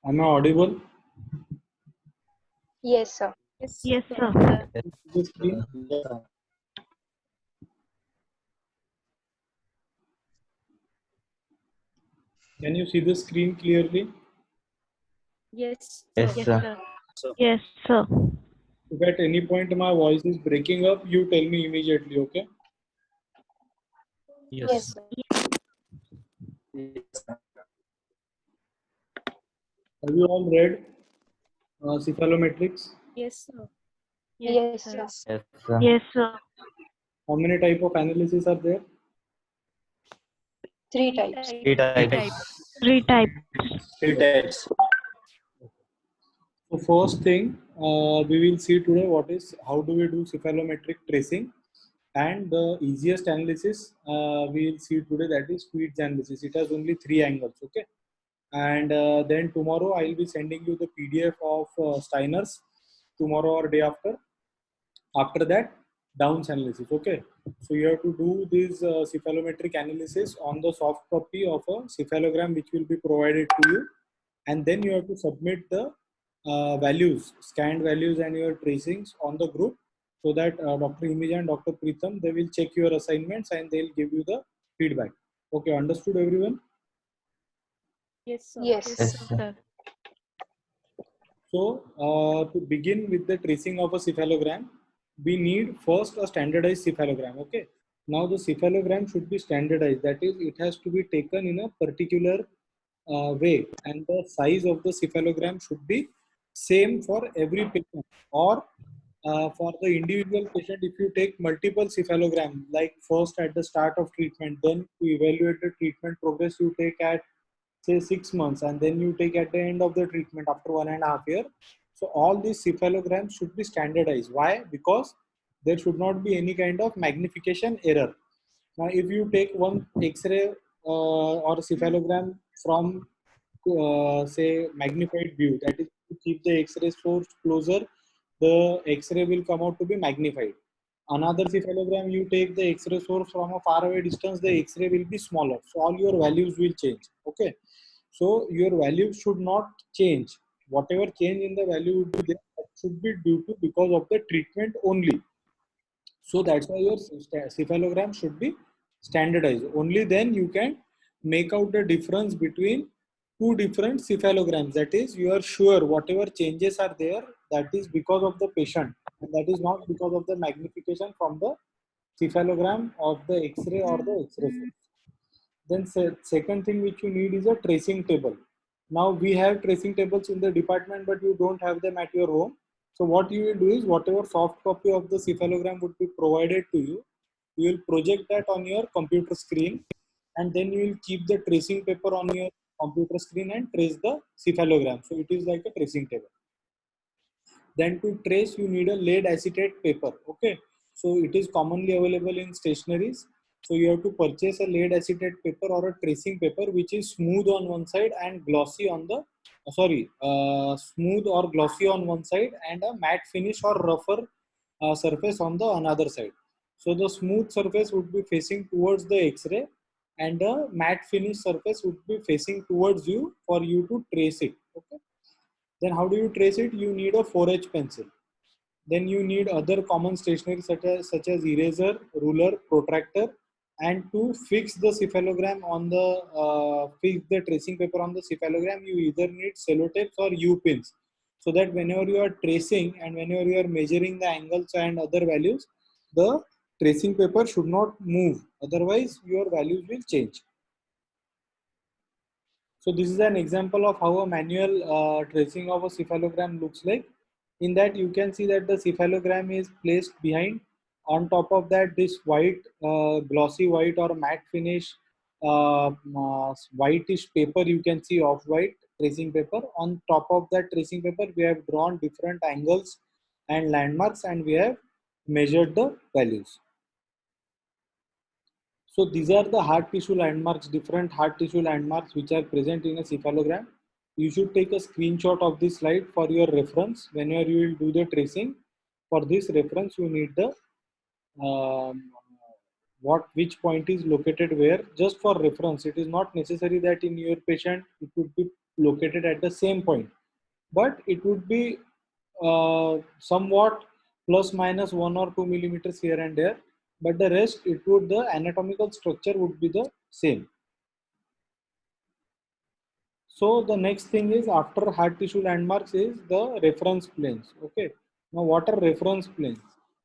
Am I audible? Yes, sir. Yes, sir. The screen? Can you see the screen clearly? Yes, Yes, sir. sir. Yes, sir. If at any point my voice is breaking up, you tell me immediately, okay? Yes, sir. Have you all read cephalometrics? Yes, sir. Yes, sir. yes. Yes, sir. Yes, sir. How many type of analysis are there? Three types. Three types. Three types. Three types. So first thing we will see today what is how do we do cephalometric tracing, and the easiest analysis we will see today, that is Tweed's analysis. It has only 3 angles, okay? And then tomorrow I will be sending you the PDF of Steiner's tomorrow or day after. After that, Downs analysis, okay? So you have to do this cephalometric analysis on the soft copy of a cephalogram which will be provided to you, and then you have to submit the values, scanned values and your tracings on the group, so that Dr. Himija and Dr. Preetham, they will check your assignments and they'll give you the feedback. Okay, understood everyone? Yes, sir. Yes. Yes, sir. So to begin with the tracing of a cephalogram, we need first a standardized cephalogram. Okay. Now the cephalogram should be standardized. That is, it has to be taken in a particular way, and the size of the cephalogram should be same for every patient. Or for the individual patient, if you take multiple cephalogram, like first at the start of treatment, then to evaluate the treatment progress, you take at say 6 months, and then you take at the end of the treatment after 1.5 years. So all these cephalograms should be standardized. Why? Because there should not be any kind of magnification error. Now, if you take one X-ray or cephalogram from say magnified view, that is to keep the X-ray source closer, the X-ray will come out to be magnified. Another cephalogram, you take the X-ray source from a far away distance, the X-ray will be smaller. So all your values will change. Okay. So your value should not change. Whatever change in the value would be there, that should be due to because of the treatment only. So that's why your cephalogram should be standardized. Only then you can make out the difference between two different cephalograms. That is, you are sure whatever changes are there, that is because of the patient, and that is not because of the magnification from the cephalogram of the X-ray or the X-ray source. Then second thing which you need is a tracing table. Now we have tracing tables in the department, but you don't have them at your home. So what you will do is whatever soft copy of the cephalogram would be provided to you, you will project that on your computer screen, and then you will keep the tracing paper on your computer screen and trace the cephalogram. So it is like a tracing table. Then to trace, you need a lead acetate paper. Okay, so it is commonly available in stationaries. So you have to purchase a lead acetate paper or a tracing paper which is smooth on one side and glossy on the smooth or glossy on one side, and a matte finish or rougher surface on the another side. So the smooth surface would be facing towards the X-ray, and the matte finish surface would be facing towards you for you to trace it. Okay. Then how do you trace it? You need a 4H pencil. Then you need other common stationery such as eraser, ruler, protractor, and to fix the cephalogram on the fix the tracing paper on the cephalogram, you either need sellotapes or U pins, so that whenever you are tracing and whenever you are measuring the angles and other values, the tracing paper should not move. Otherwise, your values will change. So this is an example of how a manual tracing of a cephalogram looks like. In that you can see that the cephalogram is placed behind. On top of that, this white, glossy white or matte finish, whitish paper you can see, off-white tracing paper. On top of that tracing paper, we have drawn different angles and landmarks, and we have measured the values. So these are the hard tissue landmarks, different hard tissue landmarks which are present in a cephalogram. You should take a screenshot of this slide for your reference whenever you will do the tracing. For this reference, you need the which point is located where, just for reference. It is not necessary that in your patient it would be located at the same point, but it would be somewhat plus minus 1 or 2 millimeters here and there, but the rest it would, the anatomical structure would be the same. So the next thing is, after hard tissue landmarks, is the reference planes. Okay. Now what are reference planes?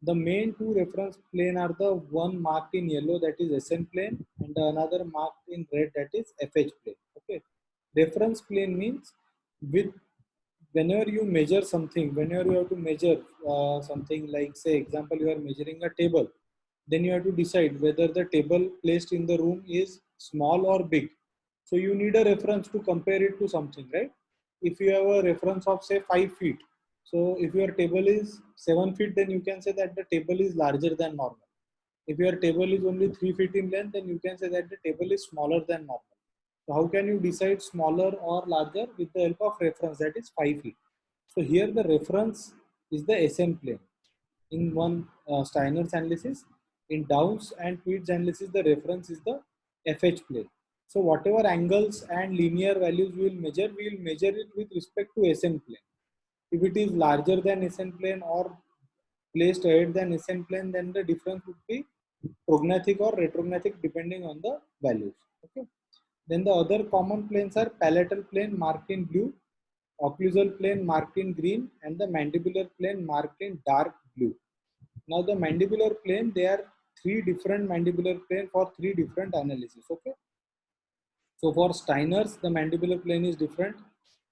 The main two reference plane are the one marked in yellow, that is SN plane, and the another marked in red, that is FH plane. Okay. Reference plane means, with whenever you measure something, whenever you have to measure something, like say example, you are measuring a table, then you have to decide whether the table placed in the room is small or big. So you need a reference to compare it to something, right? If you have a reference of say 5 feet, so if your table is 7 feet, then you can say that the table is larger than normal. If your table is only 3 feet in length, then you can say that the table is smaller than normal. So how can you decide smaller or larger? With the help of reference, that is 5 feet. So here the reference is the SN plane. In one Steiner's analysis, in Downs and Tweed's analysis, the reference is the FH plane. So whatever angles and linear values we will measure it with respect to SN plane. If it is larger than SN plane or placed ahead than SN plane, then the difference would be prognathic or retrognathic depending on the values. Okay. Then the other common planes are palatal plane marked in blue, occlusal plane marked in green, and the mandibular plane marked in dark blue. Now the mandibular plane, there are three different mandibular plane for three different analysis. Okay. So for Steiner's, the mandibular plane is different.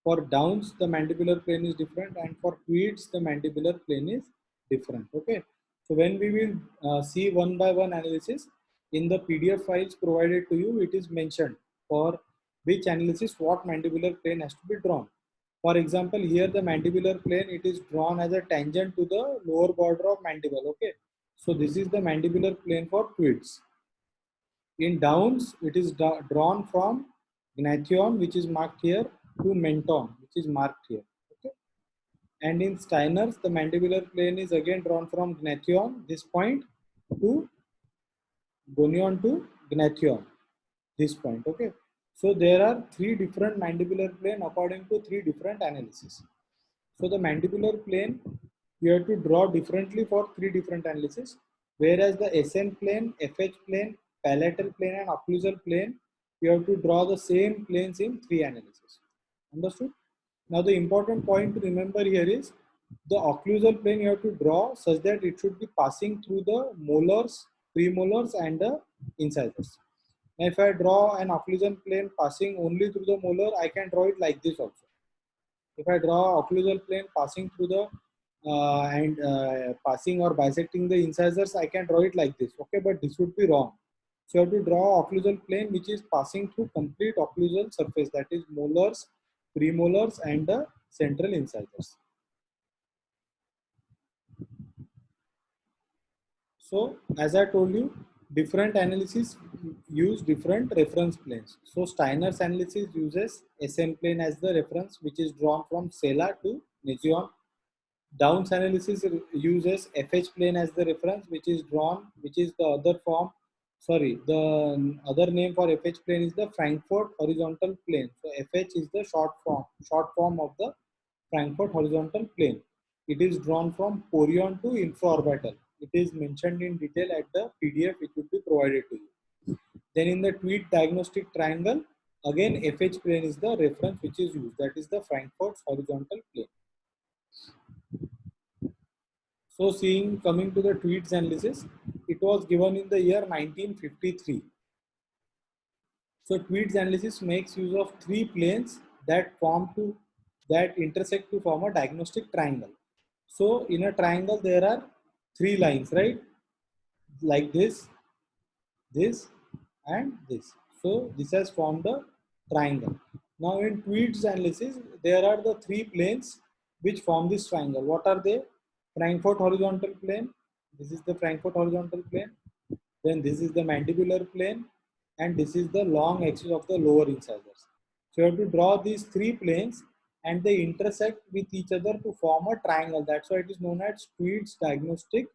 For Downs, the mandibular plane is different, and for Tweed's, the mandibular plane is different. Okay. So when we will see one by one analysis in the PDF files provided to you, it is mentioned for which analysis what mandibular plane has to be drawn. For example, here the mandibular plane, it is drawn as a tangent to the lower border of mandible. Okay. So this is the mandibular plane for Tweed's. In Downs, it is drawn from gnathon, which is marked here, to menton, which is marked here. Okay. And in Steiner's, the mandibular plane is again drawn from gnathon, this point, to gonion to gnathon, this point. Okay. So there are three different mandibular plane according to three different analysis. So the mandibular plane, you have to draw differently for three different analysis, whereas the SN plane, FH plane, palatal plane, and occlusal plane, you have to draw the same planes in three analysis. Understood? Now the important point to remember here is, the occlusal plane you have to draw such that it should be passing through the molars, premolars, and the incisors. Now if I draw an occlusal plane passing only through the molar, I can draw it like this also. If I draw occlusal plane passing through the passing or bisecting the incisors, I can draw it like this. Okay, but this would be wrong. So you have to draw occlusal plane which is passing through complete occlusal surface, that is molars, premolars, and the central incisors. So as I told you, different analysis use different reference planes. So Steiner's analysis uses SN plane as the reference, which is drawn from sella to mesion. Downs analysis uses FH plane as the reference, which is drawn, which is the other form. Sorry, the other name for FH plane is the Frankfurt horizontal plane. So FH is the short form of the Frankfurt horizontal plane. It is drawn from chorion to infraorbital. It is mentioned in detail at the PDF which will be provided to you. Then in the Tweed diagnostic triangle, again FH plane is the reference which is used. That is the Frankfurt horizontal plane. So coming to the Tweed's analysis, it was given in the year 1953. So Tweed's analysis makes use of three planes that intersect to form a diagnostic triangle. So in a triangle there are three lines, right? Like this, this, and this. So this has formed a triangle. Now in Tweed's analysis, there are the three planes which form this triangle. What are they? Frankfurt horizontal plane. This is the Frankfurt horizontal plane. Then this is the mandibular plane, and this is the long axis of the lower incisors. So you have to draw these three planes and they intersect with each other to form a triangle. That's why it is known as Tweed's diagnostic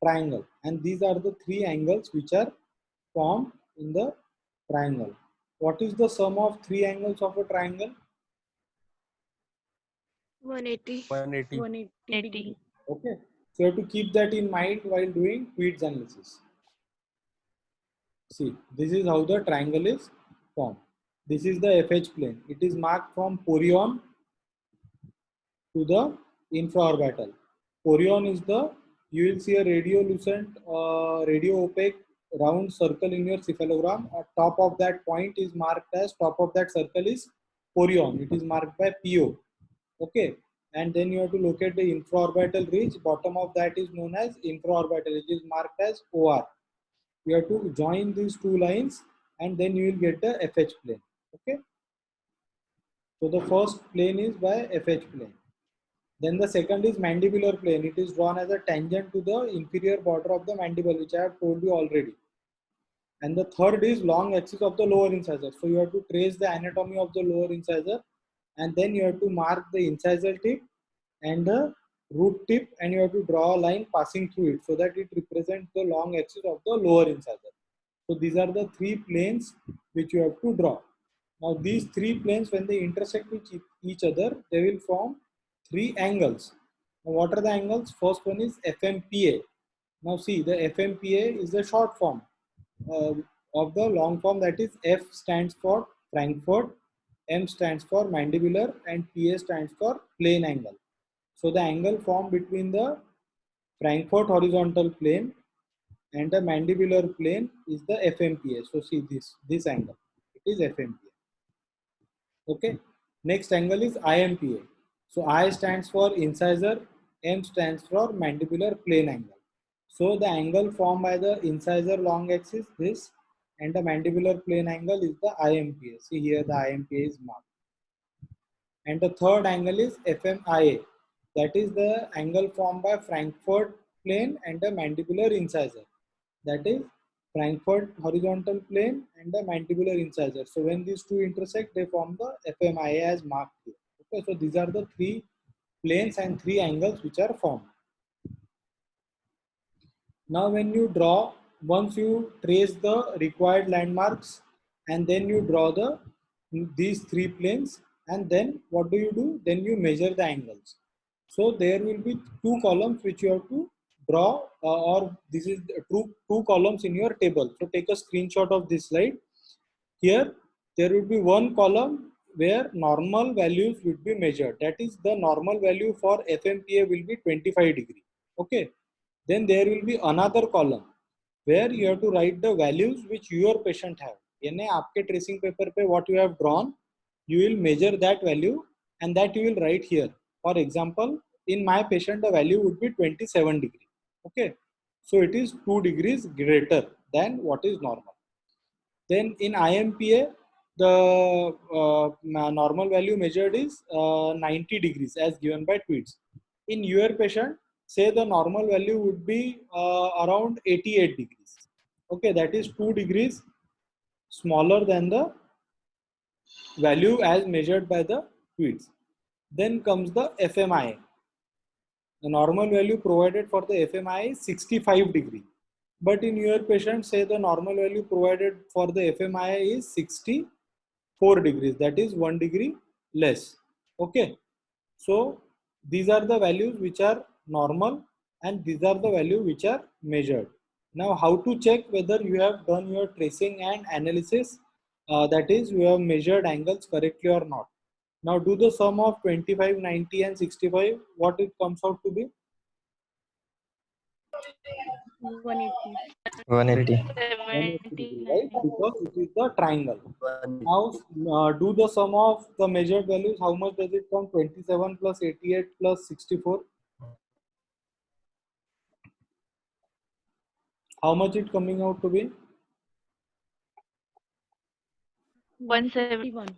triangle. And these are the three angles which are formed in the triangle. What is the sum of three angles of a triangle? 180. 180. 180 degree. Okay, so you have to keep that in mind while doing Tweed's analysis. See, this is how the triangle is formed. This is the FH plane. It is marked from Porion to the infraorbital. Porion is the, you will see a radiolucent, radio opaque round circle in your cephalogram. At top of that point is marked as, top of that circle is Porion. It is marked by PO. Okay, and then you have to locate the infraorbital ridge. Bottom of that is known as infraorbital. It is marked as OR. You have to join these two lines and then you will get the FH plane. Okay, so the first plane is by FH plane. Then the second is mandibular plane. It is drawn as a tangent to the inferior border of the mandible, which I have told you already. And the third is long axis of the lower incisor. So you have to trace the anatomy of the lower incisor, and then you have to mark the incisal tip and the root tip, and you have to draw a line passing through it so that it represents the long axis of the lower incisor. So these are the three planes which you have to draw. Now these three planes, when they intersect with each other, they will form three angles. Now what are the angles? First one is FMPA. Now see, the FMPA is the short form of the long form, that is F stands for Frankfurt, M stands for mandibular, and PA stands for plane angle. So the angle formed between the Frankfurt horizontal plane and the mandibular plane is the FMPA. So see this angle, it is FMPA. Okay, next angle is IMPA. So I stands for incisor, M stands for mandibular plane angle. So the angle formed by the incisor long axis, this, and the mandibular plane angle is the IMPA. See here the IMPA is marked. And the third angle is FMIA. That is the angle formed by Frankfurt plane and the mandibular incisor. That is Frankfurt horizontal plane and the mandibular incisor. So when these two intersect, they form the FMIA as marked here. Okay, so these are the three planes and three angles which are formed. Now when you draw, once you trace the required landmarks and then you draw these three planes, and then what do? Then you measure the angles. So there will be two columns which you have to draw, or this is two columns in your table. So take a screenshot of this slide. Here there will be one column where normal values would be measured. That is, the normal value for FMPA will be 25 degree. Okay. Then there will be another column where you have to write the values which your patient have. यानी आपके tracing paper पे what you have drawn, you will measure that value and that you will write here. For example, in my patient the value would be 27 degree. Okay, so it is 2 degrees greater than what is normal. Then in IMPA, the normal value measured is 90 degrees as given by Tweeds. In your patient, say the normal value would be around 88 degrees. Okay, that is 2 degrees smaller than the value as measured by the Tweeds. Then comes the FMI. The normal value provided for the FMI is 65 degree. But in your patient, say the normal value provided for the FMI is 64 degrees. That is 1 degree less. Okay. So these are the values which are normal and these are the values which are measured. Now how to check whether you have done your tracing and analysis, that is you have measured angles correctly or not. Now do the sum of 25, 90 and 65, what it comes out to be? 180. 180. 180 degree, right? Because it is the triangle. Now do the sum of the measured values. How much does it come? 27 plus 88 plus 64. How much it coming out to be? 171.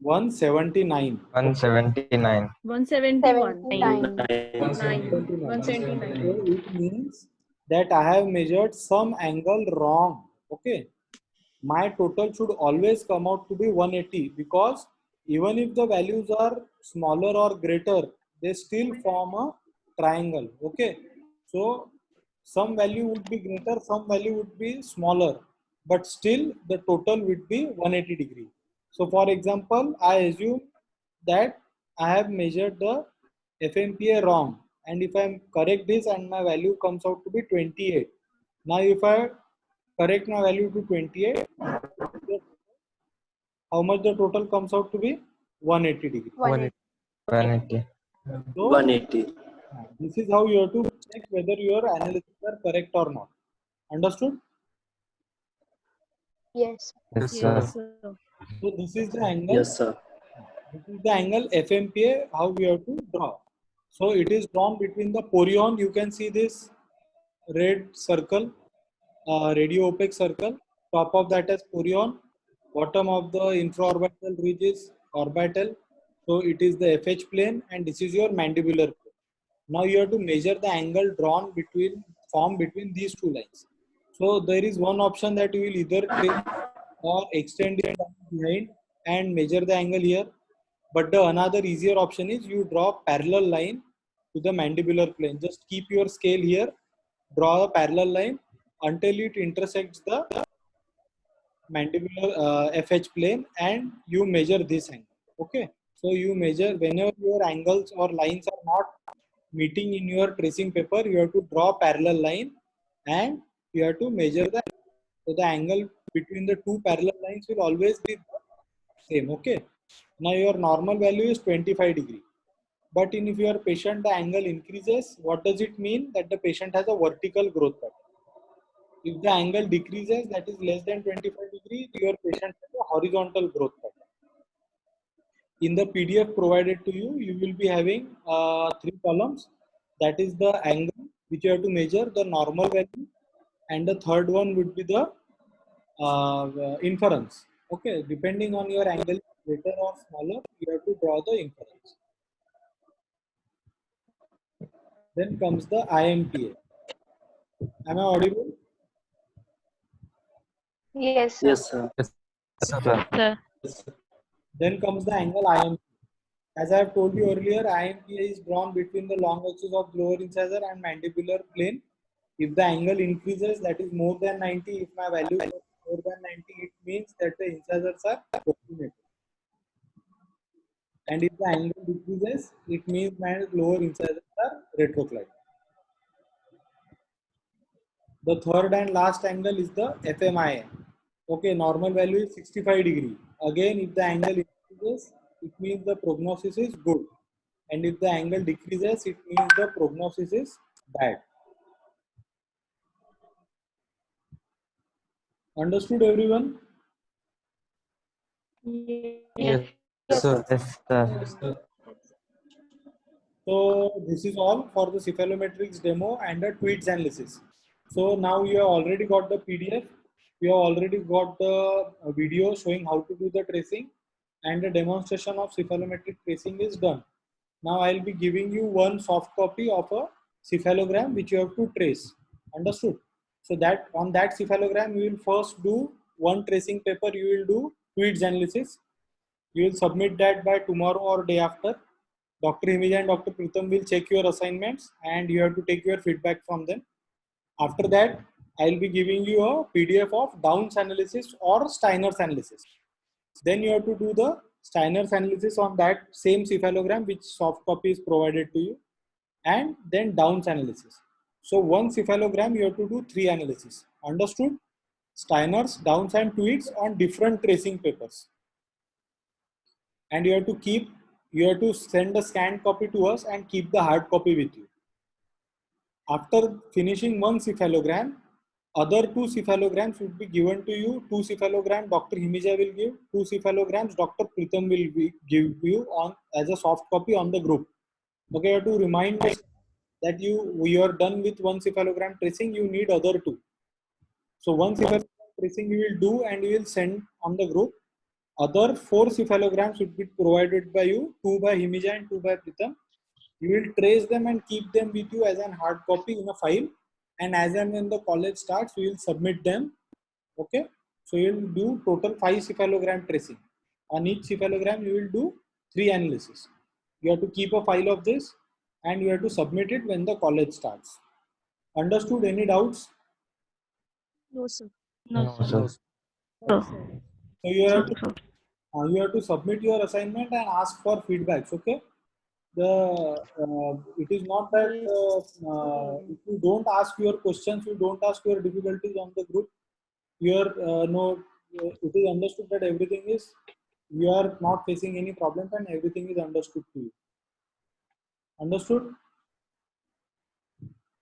179. 179. 171. 179. 179. So it means that I have measured some angle wrong. Okay. My total should always come out to be 180 because even if the values are smaller or greater, they still form a triangle. Okay. So some value would be greater, some value would be smaller, but still the total would be 180 degree. So for example, I assume that I have measured the FMPA wrong. And if I correct this and my value comes out to be 28. Now if I correct my value to 28, how much the total comes out to be? 180 degree. 180. So 180. this is how you have to check whether your analysis are correct or not. Understood? Yes. Yes, sir. Yes, sir. So this is the angle. Yes, sir. This is the angle FMPA, how we have to draw. So it is drawn between the porion. You can see this red circle, radio opaque circle. Top of that is porion. Bottom of the infraorbital ridge is orbital. So it is the FH plane, and this is your mandibular plane. Now you have to measure the angle drawn formed between these two lines. So there is one option that you will either trace or extend it down behind and measure the angle here. But the another easier option is you draw parallel line to the mandibular plane. Just keep your scale here, draw a parallel line until it intersects the mandibular FH plane, and you measure this angle. Okay. So you measure whenever your angles or lines are not meeting in your tracing paper, you have to draw parallel line and you have to measure the. So the angle between the two parallel lines will always be the same. Okay. Now your normal value is 25 degree. But if your patient the angle increases, what does it mean? That the patient has a vertical growth pattern. If the angle decreases, that is less than 25 degree, your patient has a horizontal growth pattern. In the PDF provided to you, you will be having 3 columns. That is the angle which you have to measure, the normal value, and the third one would be the inference. Okay, depending on your angle, greater or smaller, you have to draw the inference. Then comes the IMPA. Am I audible? Yes, sir. Yes, sir. Yes, sir. Sir. Then comes the angle IMPA. As I have told you earlier, IMPA is drawn between the long axis of lower incisor and mandibular plane. If the angle increases, that is more than 90. If my value is more than 90, it means that the incisors are proximated. And if the angle decreases, it means my lower incisors are retroclide. The third and last angle is the FMIA. Okay, normal value is 65 degree. Again, if the angle increases, it means the prognosis is good. And if the angle decreases, it means the prognosis is bad. Understood, everyone? Yes. Yes, sir. Yes, sir. So this is all for the cephalometrics demo and the tweets analysis. So now you have already got the PDF. You have already got the video showing how to do the tracing, and the demonstration of cephalometric tracing is done. Now I'll be giving you one soft copy of a cephalogram which you have to trace. Understood? So that on that cephalogram you will first do one tracing paper. You will do tweets analysis. You will submit that by tomorrow or day after. Dr. Himija and Dr. Pritham will check your assignments and you have to take your feedback from them. After that, I'll be giving you a PDF of Downs analysis or Steiner's analysis. Then you have to do the Steiner's analysis on that same cephalogram, which soft copy is provided to you, and then Downs analysis. So one cephalogram, you have to do 3 analysis. Understood? Steiner's, Downs and tweets on different tracing papers. And you have to send a scanned copy to us and keep the hard copy with you. After finishing one cephalogram, other 2 cephalograms would be given to you. 2 cephalograms Dr. Himija will give, 2 cephalograms Dr. Pritham will give you on as a soft copy on the group. Okay, you have to remind us that you are done with one cephalogram tracing, you need other 2. So one cephalogram tracing you will do and you will send on the group. Other 4 cephalograms would be provided by you, 2 by Himija and 2 by Pritham. You will trace them and keep them with you as a hard copy in a file. And as and when the college starts, we will submit them. Okay. So you will do total 5 cephalogram tracing. On each cephalogram, you will do 3 analysis. You have to keep a file of this and you have to submit it when the college starts. Understood? Any doubts? No, sir. No, No, sir. sir. Sir. So you have to submit your assignment and ask for feedbacks. Okay. it is not that if you don't ask your questions, you don't ask your difficulties on the group, your no, it is understood that everything is, you are not facing any problems and everything is understood to you. Understood?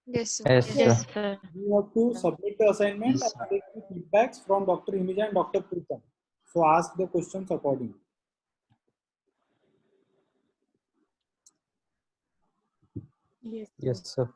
Yes, sir. Yes, sir. Yes, sir. You have to submit the assignment Yes, and take the feedbacks from Dr. Himija and Dr. Pritam. So ask the questions accordingly. Yes, sir. Yes, sir.